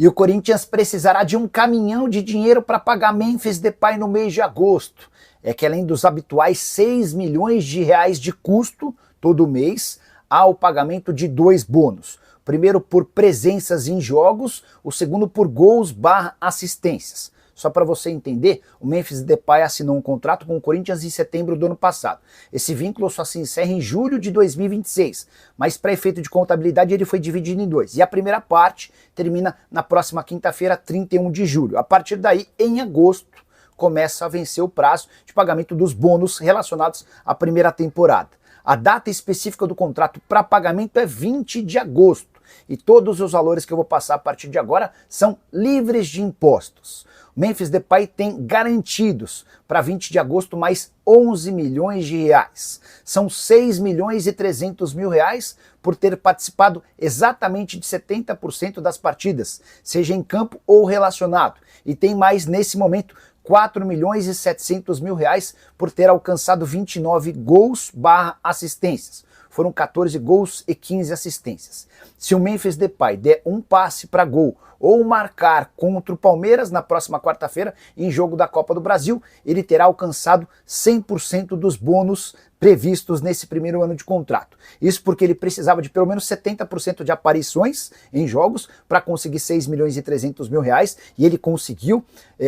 E o Corinthians precisará de um caminhão de dinheiro para pagar Memphis Depay no mês de agosto. É que além dos habituais 6 milhões de reais de custo todo mês, há o pagamento de 2 bônus. O primeiro por presenças em jogos, o segundo por gols/assistências. Só para você entender, o Memphis Depay assinou um contrato com o Corinthians em setembro do ano passado. Esse vínculo só se encerra em julho de 2026, mas para efeito de contabilidade ele foi dividido em 2. E a primeira parte termina na próxima quinta-feira, 31 de julho. A partir daí, em agosto, começa a vencer o prazo de pagamento dos bônus relacionados à primeira temporada. A data específica do contrato para pagamento é 20 de agosto. E todos os valores que eu vou passar a partir de agora são livres de impostos. O Memphis Depay tem garantidos para 20 de agosto mais 11 milhões de reais. São 6 milhões e 300 mil reais por ter participado exatamente de 70% das partidas, seja em campo ou relacionado. E tem mais nesse momento 4 milhões e 700 mil reais por ter alcançado 29 gols/assistências. Foram 14 gols e 15 assistências. Se o Memphis Depay der um passe para gol ou marcar contra o Palmeiras na próxima quarta-feira, em jogo da Copa do Brasil, ele terá alcançado 100% dos bônus previstos nesse primeiro ano de contrato. Isso porque ele precisava de pelo menos 70% de aparições em jogos para conseguir 6 milhões e 300 mil reais, e ele conseguiu.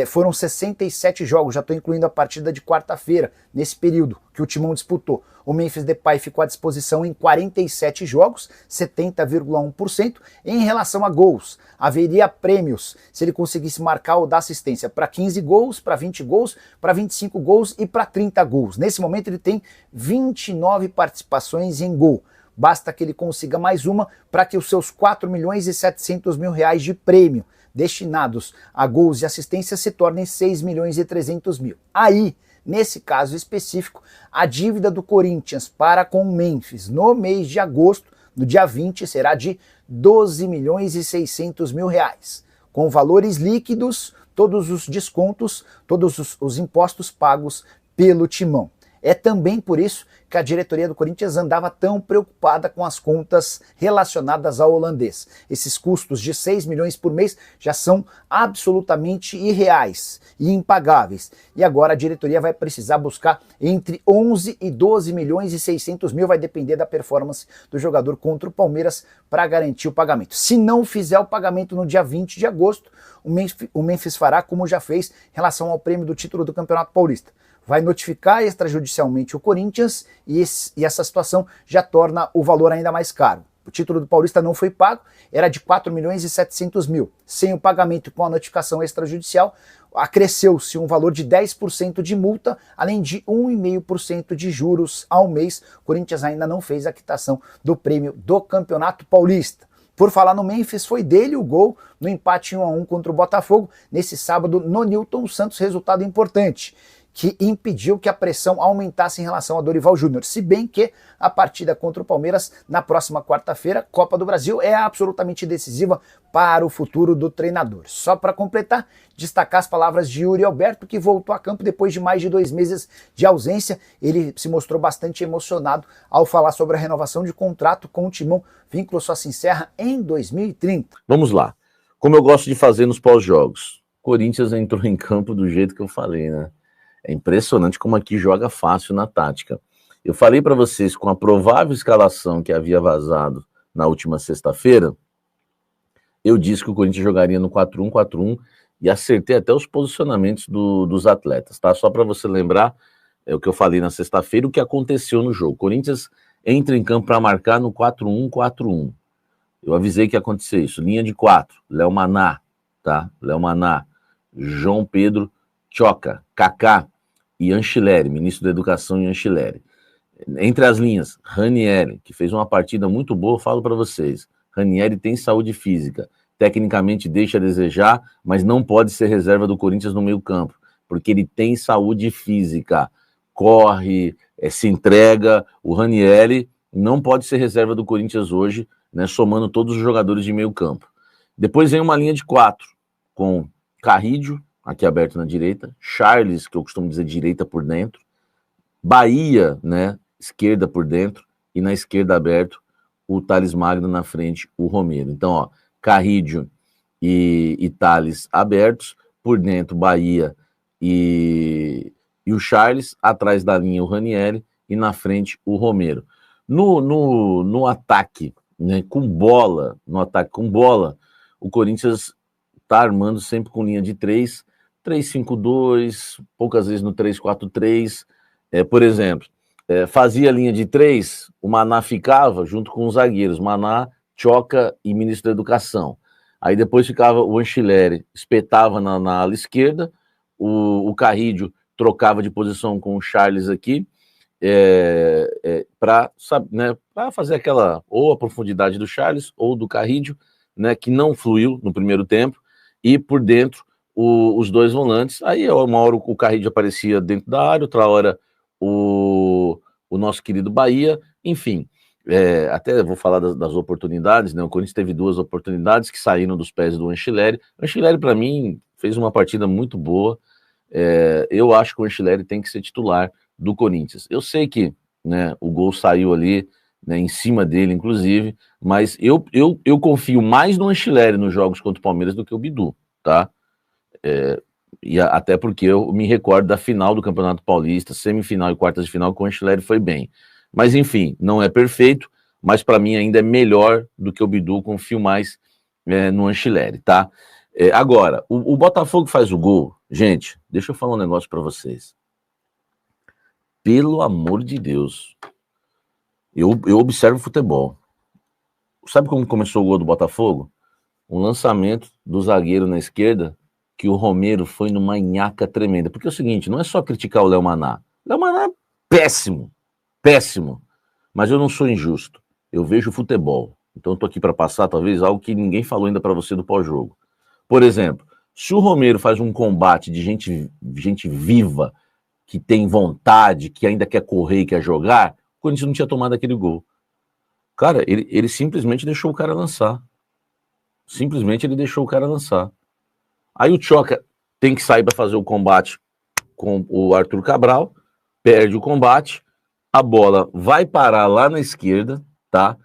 Foram 67 jogos, já estou incluindo a partida de quarta-feira, nesse período que o Timão disputou. O Memphis Depay ficou à disposição em 47 jogos, 70,1%. Em relação a gols, haveria prêmios se ele conseguisse marcar ou dar assistência para 15 gols, para 20 gols, para 25 gols e para 30 gols. Nesse momento ele tem 29 participações em gol. Basta que ele consiga mais uma para que os seus 4 milhões e 700 mil reais de prêmio destinados a gols e assistências se tornem 6 milhões e 300 mil. Aí, nesse caso específico, a dívida do Corinthians para com o Memphis no mês de agosto, no dia 20, será de 12 milhões e 600 mil reais, com valores líquidos, todos os descontos, todos os impostos pagos pelo Timão. É também por isso que a diretoria do Corinthians andava tão preocupada com as contas relacionadas ao holandês. Esses custos de 6 milhões por mês já são absolutamente irreais e impagáveis. E agora a diretoria vai precisar buscar entre 11 e 12 milhões e 600 mil, vai depender da performance do jogador contra o Palmeiras para garantir o pagamento. Se não fizer o pagamento no dia 20 de agosto, o Memphis fará como já fez em relação ao prêmio do título do Campeonato Paulista. Vai notificar extrajudicialmente o Corinthians e essa situação já torna o valor ainda mais caro. O título do Paulista não foi pago, era de 4 milhões e 700 mil. Sem o pagamento com a notificação extrajudicial, acresceu-se um valor de 10% de multa, além de 1,5% de juros ao mês. O Corinthians ainda não fez a quitação do prêmio do Campeonato Paulista. Por falar no Memphis, foi dele o gol no empate 1-1 contra o Botafogo, nesse sábado no Nilton Santos, resultado importante, que impediu que a pressão aumentasse em relação a Dorival Júnior, se bem que a partida contra o Palmeiras na próxima quarta-feira, Copa do Brasil, é absolutamente decisiva para o futuro do treinador. Só para completar, destacar as palavras de Yuri Alberto, que voltou a campo depois de mais de 2 meses de ausência. Ele se mostrou bastante emocionado ao falar sobre a renovação de contrato com o Timão. O vínculo só se encerra em 2030. Vamos lá. Como eu gosto de fazer nos pós-jogos, Corinthians entrou em campo do jeito que eu falei, né? É impressionante como aqui joga fácil na tática. Eu falei para vocês, com a provável escalação que havia vazado na última sexta-feira, eu disse que o Corinthians jogaria no 4-1-4-1 e acertei até os posicionamentos dos atletas, tá? Só para você lembrar, é o que eu falei na sexta-feira, o que aconteceu no jogo. O Corinthians entra em campo para marcar no 4-1-4-1. Eu avisei que ia acontecer isso. Linha de 4, Léo Maná, tá? Léo Maná, João Pedro, Tchoca, Kaká e Anchileri, ministro da Educação e Anchileri. Entre as linhas, Ranieri, que fez uma partida muito boa, falo para vocês. Ranieri tem saúde física, tecnicamente deixa a desejar, mas não pode ser reserva do Corinthians no meio-campo, porque ele tem saúde física, corre, se entrega. O Ranieri não pode ser reserva do Corinthians hoje, né, somando todos os jogadores de meio-campo. Depois vem uma linha de 4, com Carrídio, aqui aberto na direita, Charles, que eu costumo dizer direita por dentro, Bahia, né, esquerda por dentro, e na esquerda aberto o Thales Magno, na frente o Romero. Então, ó, Carrídio e Thales abertos, por dentro Bahia e o Charles, atrás da linha o Ranieri e na frente o Romero. No ataque, né, com bola, o Corinthians está armando sempre com linha de 3-5-2, poucas vezes no 3-4-3. Por exemplo, fazia linha de 3, o Maná ficava junto com os zagueiros, Maná, Tchoca e ministro da Educação. Aí depois ficava o Anchileri, espetava na ala esquerda, o Carrídio trocava de posição com o Charles aqui, para fazer aquela, ou a profundidade do Charles, ou do Carrídio, né, que não fluiu no primeiro tempo, e por dentro os dois volantes. Aí uma hora o Carrídio aparecia dentro da área, outra hora o nosso querido Bahia, enfim. Até vou falar das oportunidades, né? O Corinthians teve 2 oportunidades que saíram dos pés do Anchileri. O Anchileri, para mim, fez uma partida muito boa. Eu acho que o Anchileri tem que ser titular do Corinthians. Eu sei que, né, o gol saiu ali, né, em cima dele, inclusive, mas eu confio mais no Anchileri nos jogos contra o Palmeiras do que o Bidu, tá? E até porque eu me recordo da final do Campeonato Paulista, semifinal e quartas de final, que o Anchileri foi bem. Mas, enfim, não é perfeito, mas para mim ainda é melhor do que o Bidu, confio mais no Anchileri, tá? Agora, o Botafogo faz o gol. Gente, deixa eu falar um negócio para vocês. Pelo amor de Deus, eu observo futebol. Sabe como começou o gol do Botafogo? Um lançamento do zagueiro na esquerda, que o Romero foi numa nhaca tremenda. Porque é o seguinte, não é só criticar o Léo Maná. Léo Maná é péssimo, mas eu não sou injusto. Eu vejo futebol. Então eu tô aqui para passar, talvez, algo que ninguém falou ainda para você do pós-jogo. Por exemplo, se o Romero faz um combate de gente viva, que tem vontade, que ainda quer correr e quer jogar, o Corinthians não tinha tomado aquele gol. Cara, ele simplesmente deixou o cara lançar. Simplesmente ele deixou o cara lançar. Aí o Tchoca tem que sair para fazer o combate com o Arthur Cabral, perde o combate, a bola vai parar lá na esquerda, tá?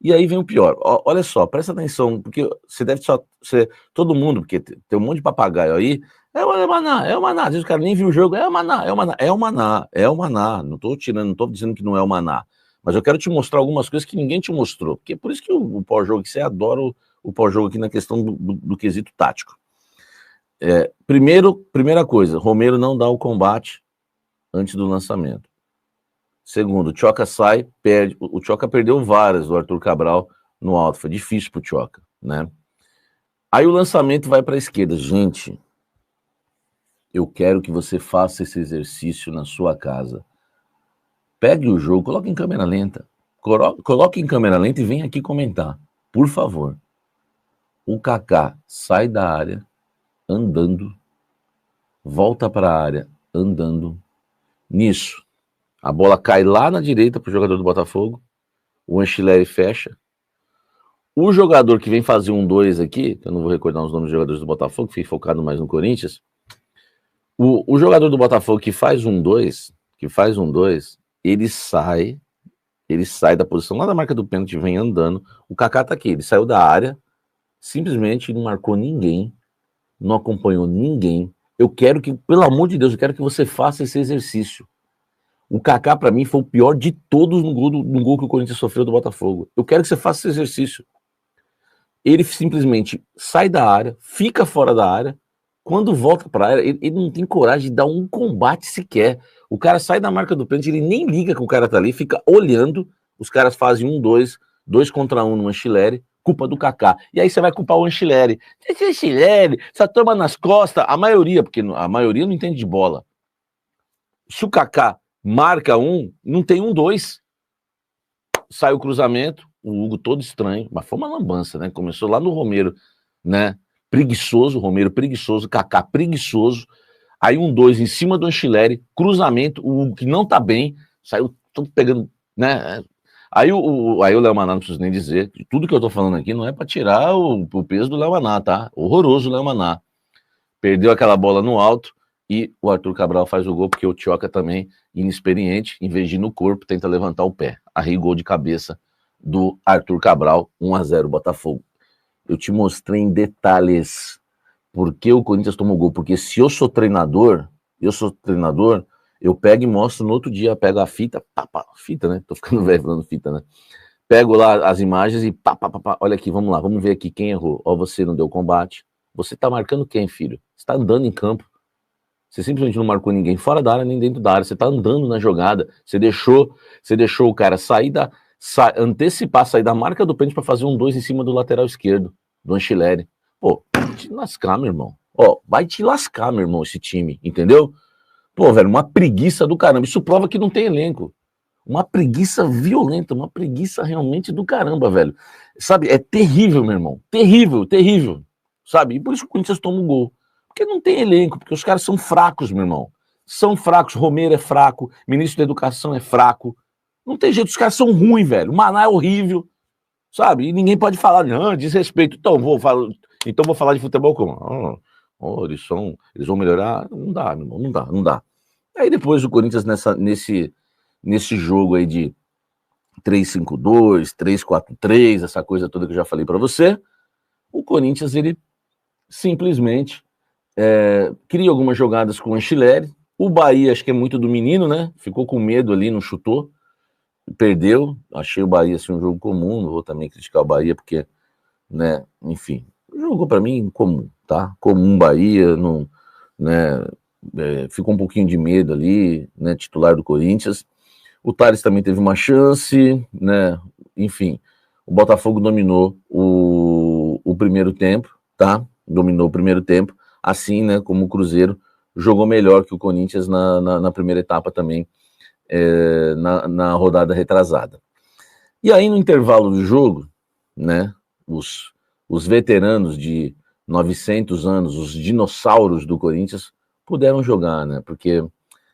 E aí vem o pior. Olha só, presta atenção, porque você deve só... todo mundo, porque tem um monte de papagaio aí, é o Maná. Às vezes o cara nem viu o jogo, é o Maná. Não tô dizendo que não é o Maná. Mas eu quero te mostrar algumas coisas que ninguém te mostrou. Porque é por isso que o pós-jogo, que você adora o pós-jogo aqui na questão do quesito tático. Primeira coisa, Romero não dá o combate antes do lançamento. Segundo, o Tchoca sai, perde. O Tchoca perdeu várias do Arthur Cabral no alto. Foi difícil pro Tchoca, né? Aí o lançamento vai para a esquerda. Gente, eu quero que você faça esse exercício na sua casa. Pegue o jogo, coloque em câmera lenta. Coloque em câmera lenta e vem aqui comentar. Por favor. O Kaká sai da área andando, volta para a área andando. Nisso, a bola cai lá na direita para o jogador do Botafogo. O Anchileri fecha. O jogador que vem fazer 1-2 aqui, eu não vou recordar os nomes dos jogadores do Botafogo, fiquei focado mais no Corinthians. O jogador do Botafogo que faz 1-2, ele sai da posição lá da marca do pênalti, vem andando. O Kaká tá aqui, ele saiu da área, simplesmente não marcou ninguém, não acompanhou ninguém. Eu quero que, pelo amor de Deus, eu quero que você faça esse exercício. O Kaká, para mim, foi o pior de todos no gol que o Corinthians sofreu do Botafogo. Eu quero que você faça esse exercício. Ele simplesmente sai da área, fica fora da área. Quando volta para a área, ele não tem coragem de dar um combate sequer. O cara sai da marca do pênalti, ele nem liga que o cara tá ali, fica olhando. Os caras fazem 1-2, 2-1 no Anchileri, culpa do Kaká. E aí você vai culpar o Anchileri. Esse Anchileri, essa toma nas costas, a maioria, porque a maioria não entende de bola. Se o Kaká marca não tem 1-2. Sai o cruzamento, o Hugo todo estranho, mas foi uma lambança, né? Começou lá no Romero, né? Preguiçoso, Romero preguiçoso, Kaká preguiçoso. Aí 1-2 em cima do Anchileri, cruzamento, o Hugo que não tá bem, saiu todo pegando, né? Aí o Léo Maná, não preciso nem dizer, tudo que eu tô falando aqui não é para tirar o peso do Léo Maná, tá? Horroroso o Léo Maná. Perdeu aquela bola no alto e o Arthur Cabral faz o gol, porque o Tchoca também, inexperiente, em vez de ir no corpo, tenta levantar o pé. Aí gol de cabeça do Arthur Cabral, 1-0 Botafogo. eu te mostrei em detalhes por que o Corinthians tomou gol. Porque se eu sou treinador, eu pego e mostro no outro dia, pego a fita, fita, né? Tô ficando velho falando fita, né? Pego lá as imagens e olha aqui, vamos lá, vamos ver aqui quem errou. Ó, você não deu combate. Você tá marcando quem, filho? Você tá andando em campo. Você simplesmente não marcou ninguém fora da área, nem dentro da área. Você tá andando na jogada. Você deixou o cara antecipar, sair da marca do pênalti para fazer um 2 em cima do lateral esquerdo, do Anchileri. Pô, vai te lascar, meu irmão. Ó, vai te lascar, meu irmão, esse time, entendeu? Pô, velho, uma preguiça do caramba. Isso prova que não tem elenco. Uma preguiça violenta, uma preguiça realmente do caramba, velho. Sabe, é terrível, meu irmão. Terrível, terrível. Sabe? E por isso o Corinthians toma um gol. Porque não tem elenco, porque os caras são fracos, meu irmão. São fracos. Romero é fraco, ministro da Educação é fraco. Não tem jeito, os caras são ruins, velho. O Maná é horrível, sabe? E ninguém pode falar, não, desrespeito. Então vou falar de futebol como? Eles vão melhorar? Não dá, meu irmão, não dá. Aí depois o Corinthians nesse jogo aí de 3-5-2, 3-4-3, essa coisa toda que eu já falei para você, o Corinthians, ele simplesmente cria algumas jogadas com o Anchileri. O Bahia, acho que é muito do menino, né? Ficou com medo ali, não chutou, perdeu. Achei o Bahia assim, um jogo comum, não vou também criticar o Bahia, porque, né, enfim, jogou para mim comum, tá? Comum Bahia, não, né, ficou um pouquinho de medo ali, né, titular do Corinthians. O Tales também teve uma chance, né? Enfim, o Botafogo dominou o primeiro tempo, tá? Dominou o primeiro tempo, assim, né? Como o Cruzeiro jogou melhor que o Corinthians na primeira etapa também, na rodada retrasada. E aí, no intervalo do jogo, né? Os veteranos de 900 anos, os dinossauros do Corinthians, puderam jogar, né? Porque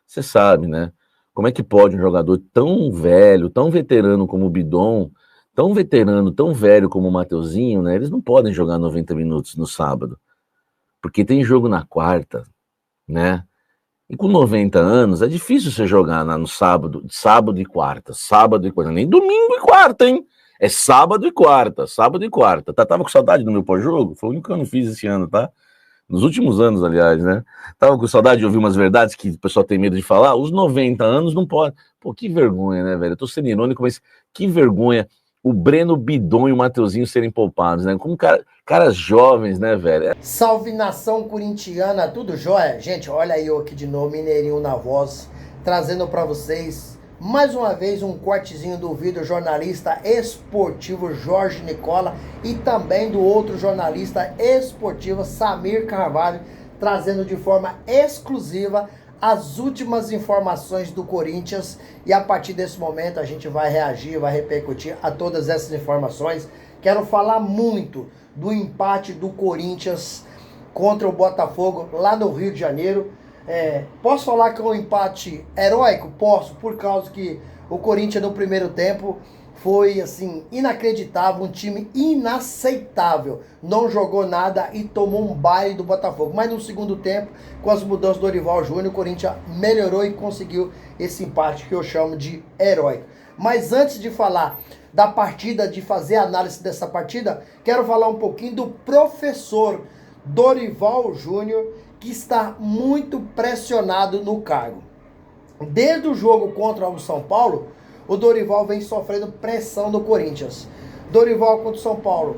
você sabe, né? Como é que pode um jogador tão velho, tão veterano como o Bidon, tão veterano, tão velho como o Mateuzinho, né? Eles não podem jogar 90 minutos no sábado, porque tem jogo na quarta, né? E com 90 anos é difícil você jogar no sábado e quarta, nem domingo e quarta, hein? É sábado e quarta. Tava com saudade do meu pós-jogo? Foi o único que eu não fiz esse ano, tá? Nos últimos anos, aliás, né? Tava com saudade de ouvir umas verdades que o pessoal tem medo de falar. Os 90 anos não pode. Pô, que vergonha, né, velho? Eu tô sendo irônico, mas que vergonha o Breno, o Bidon e o Mateuzinho serem poupados, né? Como caras jovens, né, velho? Salve nação corintiana, tudo jóia? Gente, olha aí eu aqui de novo, Mineirinho na voz, trazendo pra vocês mais uma vez um cortezinho do vídeo jornalista esportivo Jorge Nicola e também do outro jornalista esportivo Samir Carvalho, trazendo de forma exclusiva as últimas informações do Corinthians, e a partir desse momento a gente vai reagir, vai repercutir a todas essas informações. Quero falar muito do empate do Corinthians contra o Botafogo lá no Rio de Janeiro. Posso falar que é um empate heróico? Posso, por causa que o Corinthians no primeiro tempo foi assim, inacreditável, um time inaceitável, não jogou nada e tomou um baile do Botafogo. Mas no segundo tempo, com as mudanças do Dorival Júnior, o Corinthians melhorou e conseguiu esse empate que eu chamo de heróico. Mas antes de falar da partida, de fazer a análise dessa partida, quero falar um pouquinho do professor Dorival Júnior, que está muito pressionado no cargo. Desde o jogo contra o São Paulo, o Dorival vem sofrendo pressão do Corinthians. Dorival contra o São Paulo,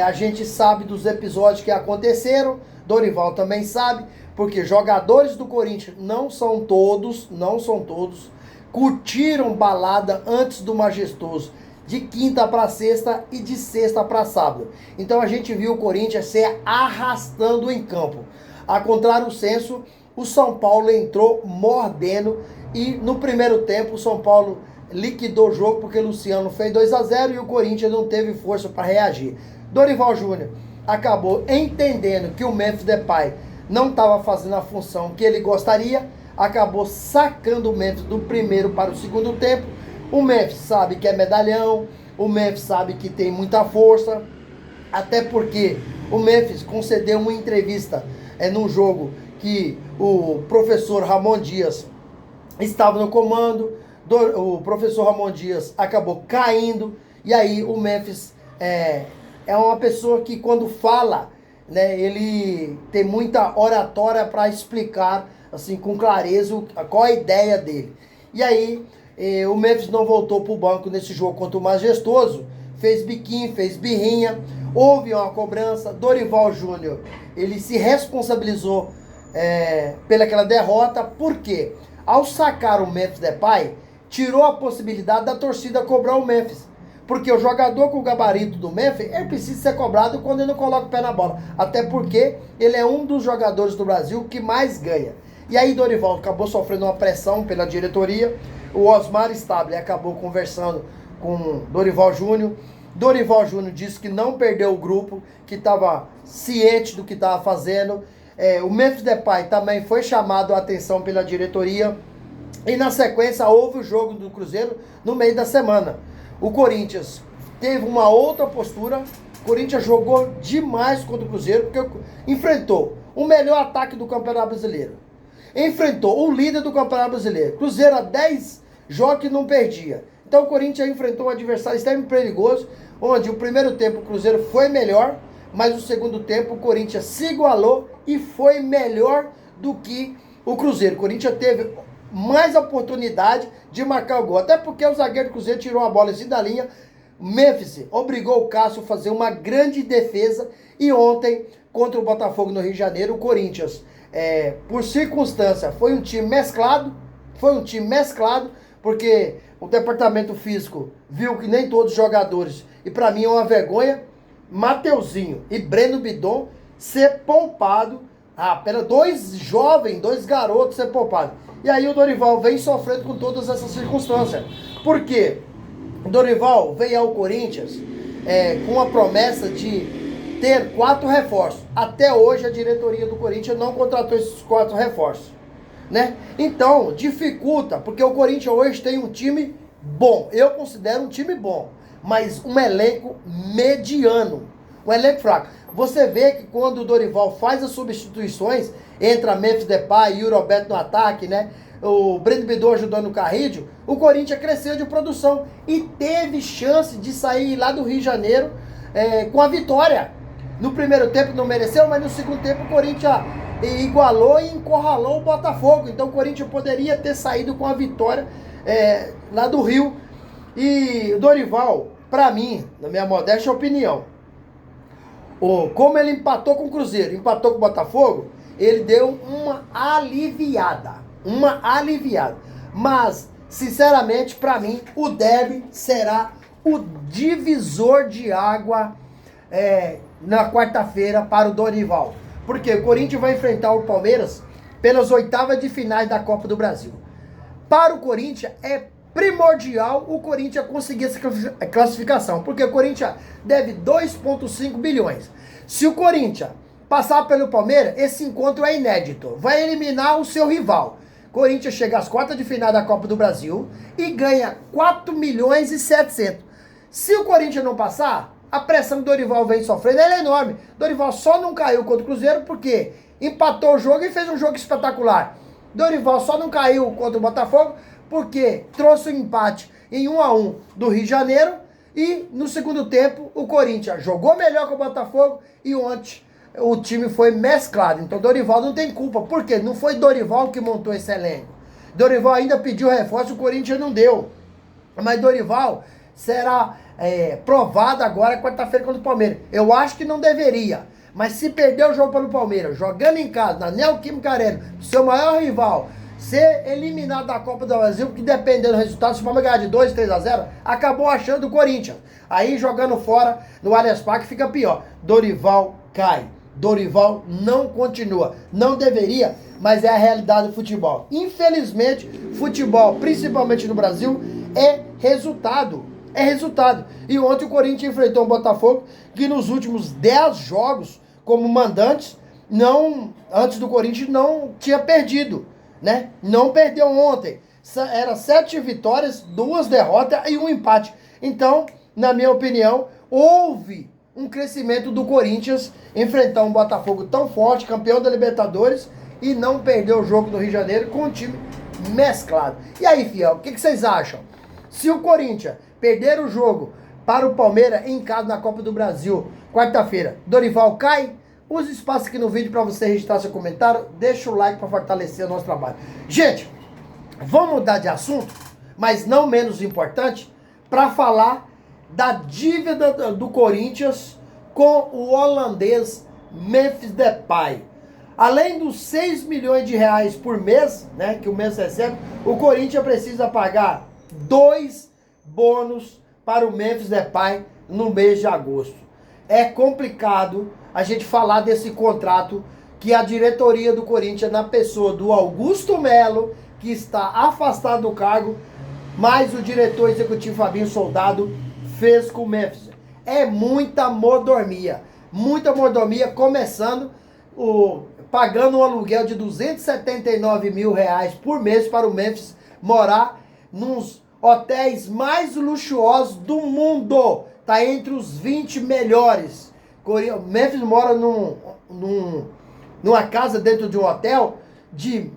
a gente sabe dos episódios que aconteceram, Dorival também sabe, porque jogadores do Corinthians, não são todos, curtiram balada antes do Majestoso, de quinta para sexta e de sexta para sábado. Então a gente viu o Corinthians se arrastando em campo. A contrário senso, o São Paulo entrou mordendo e no primeiro tempo o São Paulo liquidou o jogo porque o Luciano fez 2-0 e o Corinthians não teve força para reagir. Dorival Júnior acabou entendendo que o Memphis Depay não estava fazendo a função que ele gostaria, acabou sacando o Memphis do primeiro para o segundo tempo. O Memphis sabe que é medalhão, o Memphis sabe que tem muita força, até porque o Memphis concedeu uma entrevista num jogo que o professor Ramon Dias estava no comando, o professor Ramon Dias acabou caindo, e aí o Memphis é uma pessoa que quando fala, né, ele tem muita oratória para explicar assim com clareza qual a ideia dele. E aí o Memphis não voltou para o banco nesse jogo contra o Majestoso, fez biquinho, fez birrinha, houve uma cobrança. Dorival Júnior, ele se responsabilizou pelaquela derrota, porque ao sacar o Memphis Depay, tirou a possibilidade da torcida cobrar o Memphis. Porque o jogador com o gabarito do Memphis, ele precisa ser cobrado quando ele não coloca o pé na bola. Até porque ele é um dos jogadores do Brasil que mais ganha. E aí Dorival acabou sofrendo uma pressão pela diretoria. O Osmar Stable acabou conversando com Dorival Júnior. Dorival Júnior disse que não perdeu o grupo, que estava ciente do que estava fazendo. O Memphis Depay também foi chamado a atenção pela diretoria. E na sequência houve o jogo do Cruzeiro no meio da semana. O Corinthians teve uma outra postura. O Corinthians jogou demais contra o Cruzeiro, porque enfrentou o melhor ataque do Campeonato Brasileiro. Enfrentou o líder do Campeonato Brasileiro. Cruzeiro há 10 jogos que não perdia. Então o Corinthians enfrentou um adversário extremamente perigoso, onde o primeiro tempo o Cruzeiro foi melhor, mas o segundo tempo o Corinthians se igualou e foi melhor do que o Cruzeiro. O Corinthians teve mais oportunidade de marcar o gol, até porque o zagueiro do Cruzeiro tirou a bola assim da linha. Memphis obrigou o Cássio a fazer uma grande defesa, e ontem, contra o Botafogo no Rio de Janeiro, o Corinthians, por circunstância, foi um time mesclado, porque o departamento físico viu que nem todos os jogadores, e para mim é uma vergonha, Mateuzinho e Breno Bidon ser poupado, apenas dois garotos ser poupados. E aí o Dorival vem sofrendo com todas essas circunstâncias. Por quê? O Dorival veio ao Corinthians com a promessa de ter 4 reforços. Até hoje a diretoria do Corinthians não contratou esses 4 reforços, né? Então, dificulta, porque o Corinthians hoje tem um time bom. Eu considero um time bom, mas um elenco mediano, um elenco fraco. Você vê que quando o Dorival faz as substituições, entra Memphis Depay e o Roberto no ataque, né? O Breno Bidon ajudando o Carrídio, o Corinthians cresceu de produção e teve chance de sair lá do Rio de Janeiro com a vitória. No primeiro tempo não mereceu, mas no segundo tempo o Corinthians igualou e encurralou o Botafogo. Então o Corinthians poderia ter saído com a vitória lá do Rio. E o Dorival, para mim, na minha modesta opinião, como ele empatou com o Cruzeiro, empatou com o Botafogo, ele deu uma aliviada. Mas, sinceramente, para mim, o derby será o divisor de água na quarta-feira para o Dorival. Porque o Corinthians vai enfrentar o Palmeiras pelas oitavas de finais da Copa do Brasil. Para o Corinthians é primordial o Corinthians conseguir essa classificação, porque o Corinthians deve 2,5 bilhões. Se o Corinthians passar pelo Palmeiras, esse encontro é inédito. Vai eliminar o seu rival. Corinthians chega às quartas de final da Copa do Brasil e ganha 4 milhões e 700. Se o Corinthians não passar, a pressão que o Dorival vem sofrendo é enorme. Dorival só não caiu contra o Cruzeiro porque empatou o jogo e fez um jogo espetacular. Dorival só não caiu contra o Botafogo porque trouxe um empate em 1-1 do Rio de Janeiro, e no segundo tempo o Corinthians jogou melhor que o Botafogo e ontem o time foi mesclado. Então Dorival não tem culpa, porque não foi Dorival que montou esse elenco. Dorival ainda pediu reforço, o Corinthians não deu. Mas Dorival será provado agora quarta-feira contra o Palmeiras. Eu acho que não deveria, mas se perder o jogo pelo Palmeiras, jogando em casa, na Neoquímica Arena, seu maior rival, ser eliminado da Copa do Brasil, porque dependendo do resultado, se o Palmeiras ganhar de 2, 3-0, acabou achando o Corinthians. Aí jogando fora no Allianz Parque fica pior. Dorival cai. Dorival não continua. Não deveria, mas é a realidade do futebol. Infelizmente, futebol, principalmente no Brasil, é resultado. É resultado. E ontem o Corinthians enfrentou o Botafogo, que nos últimos 10 jogos, como mandantes, antes do Corinthians não tinha perdido, né? Não perdeu ontem. Era 7 vitórias, 2 derrotas e 1 empate. Então, na minha opinião, houve um crescimento do Corinthians enfrentar um Botafogo tão forte, campeão da Libertadores, e não perder o jogo do Rio de Janeiro com um time mesclado. E aí, fiel, o que vocês acham? Se o Corinthians perder o jogo para o Palmeiras em casa na Copa do Brasil, quarta-feira. Dorival cai? Use espaço aqui no vídeo para você registrar seu comentário. Deixa o like para fortalecer o nosso trabalho. Gente, vamos mudar de assunto, mas não menos importante, para falar da dívida do Corinthians com o holandês Memphis Depay. Além dos 6 milhões de reais por mês, né, que o mês recebe, o Corinthians precisa pagar 2 bônus para o Memphis Depay no mês de agosto. É complicado a gente falar desse contrato que a diretoria do Corinthians, na pessoa do Augusto Melo, que está afastado do cargo, mas o diretor executivo Fabinho Soldado fez com o Memphis. É muita mordomia, começando pagando um aluguel de 279 mil reais por mês para o Memphis morar nos hotéis mais luxuosos do mundo. Tá entre os 20 melhores. O Memphis mora numa casa dentro de um hotel de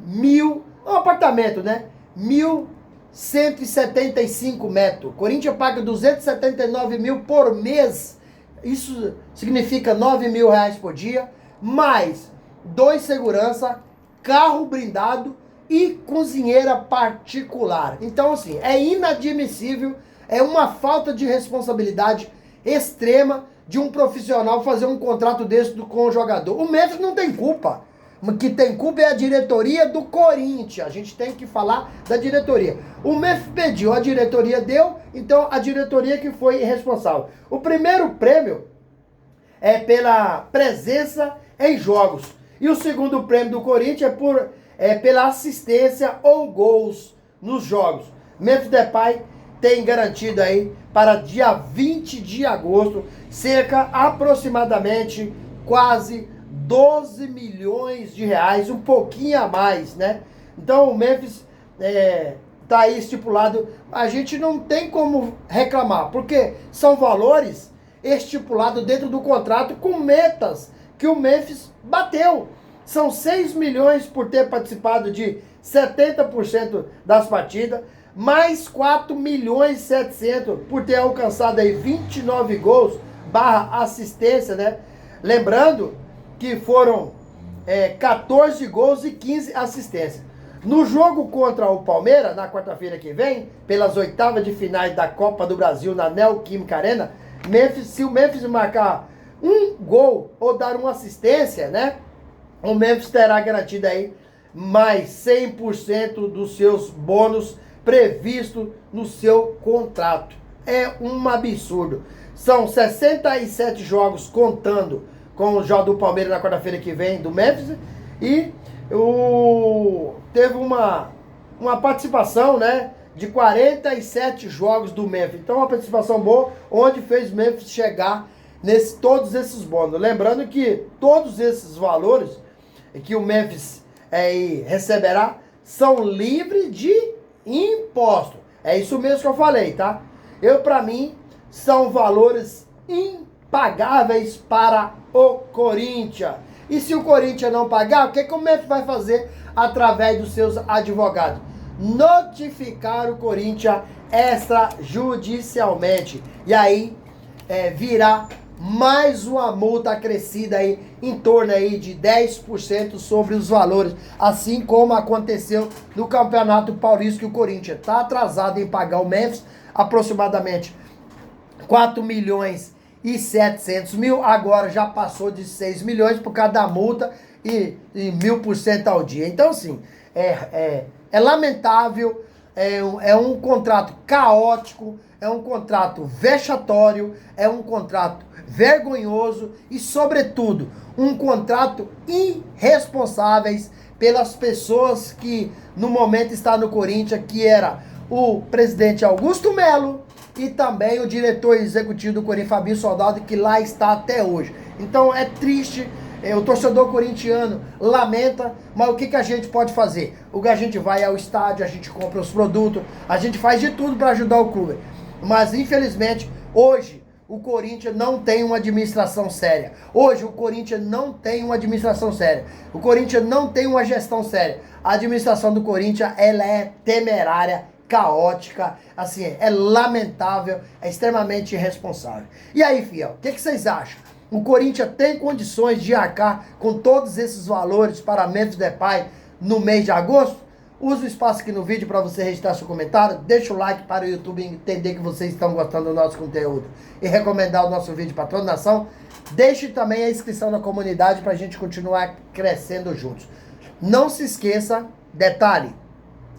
um apartamento, né? 1.175 metros. O Corinthians paga 279 mil por mês. Isso significa 9 mil reais por dia. Mais 2 segurança, carro blindado e cozinheira particular. Então, assim, é inadmissível, é uma falta de responsabilidade extrema de um profissional fazer um contrato desse com o jogador. O Memphis não tem culpa. O que tem culpa é a diretoria do Corinthians. A gente tem que falar da diretoria. O Memphis pediu, a diretoria deu, então a diretoria que foi responsável. O primeiro prêmio é pela presença em jogos. E o segundo prêmio do Corinthians é pela assistência ou gols nos jogos. Memphis Depay tem garantido aí para dia 20 de agosto aproximadamente quase 12 milhões de reais, um pouquinho a mais, né? Então o Memphis tá aí estipulado. A gente não tem como reclamar, porque são valores estipulados dentro do contrato com metas que o Memphis bateu. São 6 milhões por ter participado de 70% das partidas, mais 4 milhões e 700 por ter alcançado aí 29 gols / assistência, né? Lembrando que foram 14 gols e 15 assistências. No jogo contra o Palmeiras, na quarta-feira que vem, pelas oitavas de finais da Copa do Brasil na Neoquímica Arena, se o Memphis marcar um gol ou dar uma assistência, né? O Memphis terá garantido aí mais 100% dos seus bônus previsto no seu contrato. É um absurdo. São 67 jogos contando com o jogo do Palmeiras na quarta-feira que vem, do Memphis, e teve uma participação, né, de 47 jogos do Memphis. Então uma participação boa, onde fez o Memphis chegar todos esses bônus. Lembrando que todos esses valores que o Memphis receberá são livres de imposto. É isso mesmo que eu falei, tá? Para mim, são valores impagáveis para o Corinthians. E se o Corinthians não pagar, o que o Memphis vai fazer através dos seus advogados? Notificar o Corinthians extrajudicialmente. E aí virá mais uma multa acrescida aí em torno aí de 10% sobre os valores, assim como aconteceu no Campeonato Paulista, que o Corinthians está atrasado em pagar o Memphis aproximadamente 4 milhões e 700 mil, agora já passou de 6 milhões por causa da multa e 1000% ao dia. Então, assim, é lamentável, é um contrato caótico, é um contrato vexatório, é um contrato vergonhoso e, sobretudo, um contrato irresponsáveis pelas pessoas que no momento está no Corinthians, que era o presidente Augusto Melo e também o diretor executivo do Corinthians, Fabinho Soldado, que lá está até hoje. Então é triste, o torcedor corintiano lamenta, mas o que a gente pode fazer? A gente vai ao estádio, a gente compra os produtos, a gente faz de tudo para ajudar o clube. Mas infelizmente, hoje, o Corinthians não tem uma administração séria. Hoje o Corinthians não tem uma administração séria. O Corinthians não tem uma gestão séria. A administração do Corinthians, ela é temerária caótica, assim, é lamentável, é extremamente irresponsável. E aí, fiel, o que vocês acham? O Corinthians tem condições de arcar com todos esses valores para Memphis Depay no mês de agosto? Use o espaço aqui no vídeo para você registrar seu comentário, deixa o like para o YouTube entender que vocês estão gostando do nosso conteúdo e recomendar o nosso vídeo para toda a nação. Deixe também a inscrição na comunidade para a gente continuar crescendo juntos. Não se esqueça, detalhe,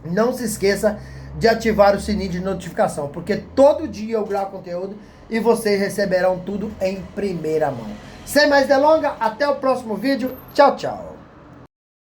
não se esqueça de ativar o sininho de notificação, porque todo dia eu gravo conteúdo e vocês receberão tudo em primeira mão. Sem mais delongas, até o próximo vídeo. Tchau, tchau.